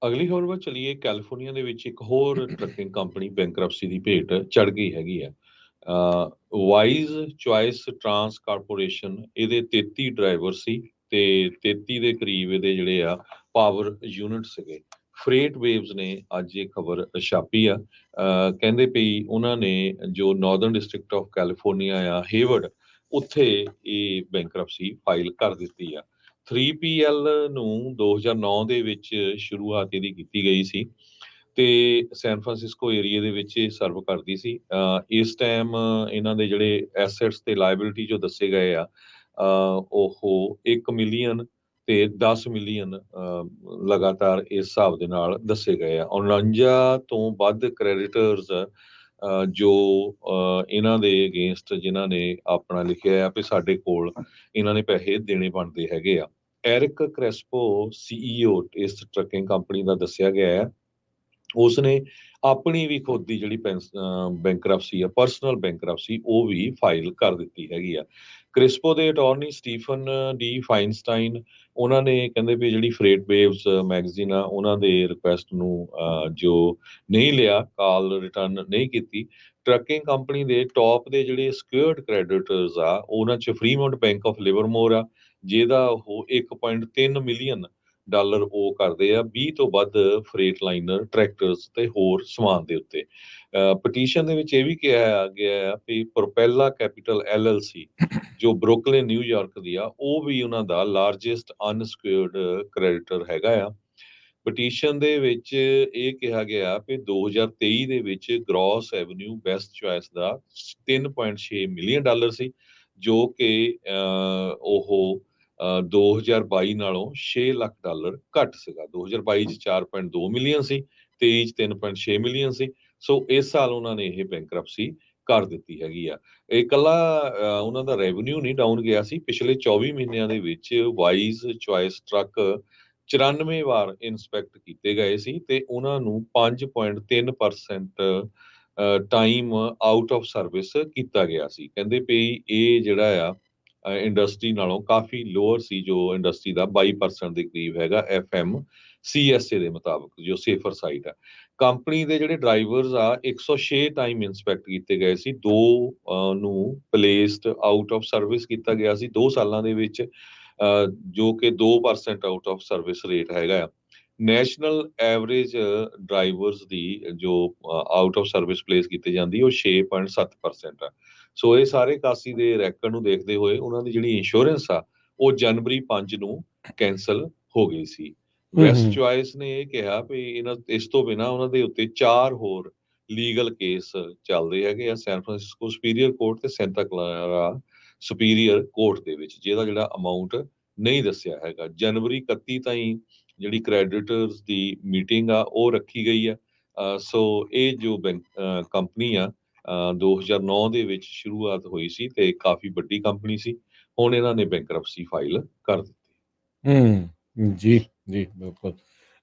ਅਗਲੀ ਖਬਰ ਵੱਲ ਚਲੀਏ। ਕੈਲੀਫੋਰਨੀਆ ਦੇ ਵਿੱਚ ਇੱਕ ਹੋਰ ਟਰੱਕਿੰਗ ਕੰਪਨੀ ਬੈਂਕਰਪਸੀ ਦੀ ਭੇਟ ਚੜ ਗਈ ਹੈਗੀ ਆ। ਵਾਈਜ਼ ਚੁਆਇਸ ਟਰਾਂਸ ਕਾਰਪੋਰੇਸ਼ਨ, ਇਹਦੇ 33 ਡਰਾਈਵਰ ਸੀ ਤੇ 33 ਦੇ ਕਰੀਬ ਇਹਦੇ ਜਿਹੜੇ ਆ ਪਾਵਰ ਯੂਨਿਟ ਸੀਗੇ। ਫਰੇਟ ਵੇਵਜ਼ ਨੇ ਅੱਜ ਇਹ ਖਬਰ ਛਾਪੀ ਆ। ਕਹਿੰਦੇ ਪਈ ਉਹਨਾਂ ਨੇ ਜੋ ਨਾਰਦਰਨ ਡਿਸਟ੍ਰਿਕਟ ਆਫ ਕੈਲੀਫੋਰਨੀਆ ਆ, ਹੇਵਰਡ, ਉੱਥੇ ਇਹ ਬੈਂਕਰਪਸੀ ਫਾਈਲ ਕਰ ਦਿੱਤੀ ਆ। 3PL ਨੂੰ 2009 ਦੇ ਵਿੱਚ ਸ਼ੁਰੂਆਤ ਇਹਦੀ ਕੀਤੀ ਗਈ ਸੀ ਤੇ ਸੈਨ ਫਰਾਂਸਿਸਕੋ ਏਰੀਆ ਦੇ ਵਿੱਚ ਇਹ ਸਰਵ ਕਰਦੀ ਸੀ। ਇਸ ਟਾਈਮ ਇਹਨਾਂ ਦੇ ਜਿਹੜੇ ਐਸੈਟਸ ਤੇ ਲਾਇਬਿਲਿਟੀ ਜੋ ਦੱਸੇ ਗਏ ਆ, ਉਹ 1 ਮਿਲੀਅਨ ਤੇ 10 ਮਿਲੀਅਨ ਲਗਾਤਾਰ ਇਸ ਹਿਸਾਬ ਦੇ ਨਾਲ ਦੱਸੇ ਗਏ ਆ। 49 ਤੋਂ ਵੱਧ ਕ੍ਰੈਡੀਟਰਸ ਜੋ ਇਹਨਾਂ ਦੇ ਅਗੇਂਸਟ ਜਿਨ੍ਹਾਂ ਨੇ ਆਪਣਾ ਲਿਖਿਆ ਆ ਵੀ ਸਾਡੇ ਕੋਲ ਇਹਨਾਂ ਨੇ ਪੈਸੇ ਦੇਣੇ ਬਣਦੇ ਹੈਗੇ ਆ। ਐਰਿਕ ਕ੍ਰੈਸਪੋ CEO ਇਸ ਟਰੱਕਿੰਗ ਕੰਪਨੀ ਦਾ ਦੱਸਿਆ ਗਿਆ ਹੈ। ਉਸਨੇ ਆਪਣੀ ਵੀ ਖੁਦ ਦੀ ਜਿਹੜੀ ਬੈਂਕਰਪਸੀ ਆ, ਪਰਸਨਲ ਬੈਂਕਰਪਸੀ, ਉਹ ਵੀ ਫਾਈਲ ਕਰ ਦਿੱਤੀ ਹੈਗੀ ਆ। ਕ੍ਰਿਸਪੋ ਦੇ ਅਟਾਰਨੀ ਸਟੀਫਨ ਡੀ ਫਾਈਨਸਟਾਈਨ, ਉਹਨਾਂ ਨੇ ਕਹਿੰਦੇ ਵੀ ਜਿਹੜੀ ਫਰੇਟ ਵੇਵਸ ਮੈਗਜ਼ੀਨ ਆ ਉਹਨਾਂ ਦੇ ਰਿਕੁਐਸਟ ਨੂੰ ਜੋ ਨਹੀਂ ਲਿਆ, ਕਾਲ ਰਿਟਰਨ ਨਹੀਂ ਕੀਤੀ। ਟਰੱਕਿੰਗ ਕੰਪਨੀ ਦੇ ਟੌਪ ਦੇ ਜਿਹੜੇ ਸਿਕਿਉਰਡ ਕ੍ਰੈਡੀਟਰਸ ਆ, ਉਹਨਾਂ 'ਚ ਫਰੀਮੌਂਟ ਬੈਂਕ ਆਫ ਲਿਵਰਮੋਰ ਆ, ਜਿਹਦਾ ਉਹ 1.3 ਮਿਲੀਅਨ ਡਾਲਰ ਉਹ ਕਰਦੇ ਆ 20 ਤੋਂ ਵੱਧ ਫਰੇਟ ਲਾਈਨਰ, ਟਰੈਕਟਰਸ ਤੇ ਹੋਰ ਸਮਾਨ ਦੇ ਉੱਤੇ। ਪਟੀਸ਼ਨ ਦੇ ਵਿੱਚ ਇਹ ਵੀ ਕਿਹਾ ਗਿਆ ਆ ਵੀ ਪ੍ਰੋਪੈਲਾ ਕੈਪੀਟਲ LLC ਜੋ ਬਰੁਕਲਿਨ ਨਿਊਯਾਰਕ ਦੀ ਆ, ਉਹ ਵੀ ਉਹਨਾਂ ਦਾ ਲਾਰਜੈਸਟ ਅਨਸਿਕਿਉਰਡ ਕ੍ਰੈਡੀਟਰ ਹੈਗਾ ਆ। ਪਟੀਸ਼ਨ ਦੇ ਵਿੱਚ ਇਹ ਕਿਹਾ ਗਿਆ ਕਿ 2023 ਦੇ ਵਿੱਚ ਗ੍ਰੋਸ ਐਵਨਿਊ ਬੈਸਟ ਚੁਆਇਸ ਦਾ 3.6 ਮਿਲੀਅਨ ਡਾਲਰ ਸੀ, ਜੋ ਕਿ ਉਹ 2022 ਨਾਲੋਂ 6 ਲੱਖ ਡਾਲਰ ਘੱਟ ਸੀਗਾ। 2022 ਚ 4.2 ਮਿਲੀਅਨ ਸੀ, 23 ਚ 3.6 ਮਿਲੀਅਨ ਸੀ। ਸੋ ਇਸ ਸਾਲ ਉਹਨਾਂ ਨੇ ਇਹ ਬੈਂਕਰਪਸੀ ਕਰ ਦਿੱਤੀ ਹੈਗੀ ਆ। ਇਹ ਇਕੱਲਾ ਉਹਨਾਂ ਦਾ ਰੈਵਨਿਊ ਨਹੀਂ ਡਾਊਨ ਗਿਆ ਸੀ, ਪਿਛਲੇ 24 ਮਹੀਨਿਆਂ ਦੇ ਵਿੱਚ ਵਾਈਜ਼ ਚੁਆਇਸ ਟਰੱਕ 94 ਵਾਰ ਇਨਸਪੈਕਟ ਕੀਤੇ ਗਏ ਸੀ ਤੇ ਉਹਨਾਂ ਨੂੰ 5.3% ਟਾਈਮ ਆਊਟ ਆਫ ਸਰਵਿਸ ਕੀਤਾ ਗਿਆ ਸੀ। ਕਹਿੰਦੇ ਵੀ ਇਹ ਜਿਹੜਾ ਆ ਇੰਡਸਟਰੀ ਨਾਲੋਂ ਕਾਫੀ ਲੋਅਰ ਸੀ, ਜੋ ਇੰਡਸਟਰੀ ਦਾ 22% ਦੇ ਕਰੀਬ ਹੈਗਾ FMCSA ਦੇ ਮੁਤਾਬਕ, ਜੋ ਸੇਫਰ ਸਾਈਡ ਆ। ਕੰਪਨੀ ਦੇ ਜਿਹੜੇ ਡਰਾਈਵਰਸ ਆ 106 ਟਾਈਮ ਇਨਸਪੈਕਟ ਕੀਤੇ ਗਏ ਸੀ, 2 ਨੂੰ ਪਲੇਸਡ ਆਊਟ ਆਫ ਸਰਵਿਸ ਕੀਤਾ ਗਿਆ ਸੀ 2 ਸਾਲਾਂ ਦੇ ਵਿੱਚ, ਜੋ ਕਿ 2% ਆਊਟ ਆਫ ਸਰਵਿਸ ਰੇਟ ਹੈਗਾ ਆ। ਨੈਸ਼ਨਲ ਐਵਰੇਜ ਡਰਾਈਵਰਸ ਦੀ ਜੋ ਆਊਟ ਆਫ ਸਰਵਿਸ ਪਲੇਸ ਕੀਤੀ ਜਾਂਦੀ ਉਹ 6.7% ਆ। ਸੋ ਇਹ ਸਾਰੇ ਕਾਸੀ ਦੇ ਰੈਕਡ ਨੂੰ ਦੇਖਦੇ ਹੋਏ ਉਹਨਾਂ ਦੀ ਜਿਹੜੀ ਇੰਸ਼ੋਰੈਂਸ ਆ ਉਹ ਜਨਵਰੀ 5 ਨੂੰ ਕੈਂਸਲ ਹੋ ਗਈ ਸੀ। ਵੈਸਟ ਚੁਆਇਸ ਨੇ ਇਹ ਕਿਹਾ ਵੀ ਇਸ ਤੋਂ ਬਿਨਾਂ ਉਹਨਾਂ ਦੇ ਉੱਤੇ 4 ਹੋਰ ਲੀਗਲ ਕੇਸ ਚੱਲਦੇ ਹੈਗੇ ਆ, ਸੈਨ ਫਰਾਂਸਿਸਕੋ ਸੁਪੀਰੀਅਰ ਕੋਰਟ ਤੇ ਸੈਂਟਾ ਕਲਾਰਾ ਸੁਪੀਰੀਅਰ ਕੋਰਟ ਦੇ ਵਿੱਚ, ਜਿਹਦਾ ਜਿਹੜਾ ਅਮਾਉਂਟ ਨਹੀਂ ਦੱਸਿਆ ਹੈਗਾ। ਜਨਵਰੀ 31 ਤਾਈਂ ਜਿਹੜੀ ਕ੍ਰੈਡੀਟਰਸ ਦੀ ਮੀਟਿੰਗ ਆ ਉਹ ਰੱਖੀ ਗਈ ਆ। ਸੋ ਇਹ ਜੋ ਕੰਪਨੀ ਆ 2009 ਦੇ ਵਿੱਚ ਸ਼ੁਰੂਆਤ ਹੋਈ ਸੀ ਤੇ ਕਾਫੀ ਵੱਡੀ ਕੰਪਨੀ ਸੀ। ਹੁਣ ਇਹਨਾਂ ਨੇ ਬੈਂਕਰਪਸੀ ਫਾਈਲ ਕਰ ਦਿੱਤੀ। ਜੀ, ਜੀ, ਬਿਲਕੁਲ।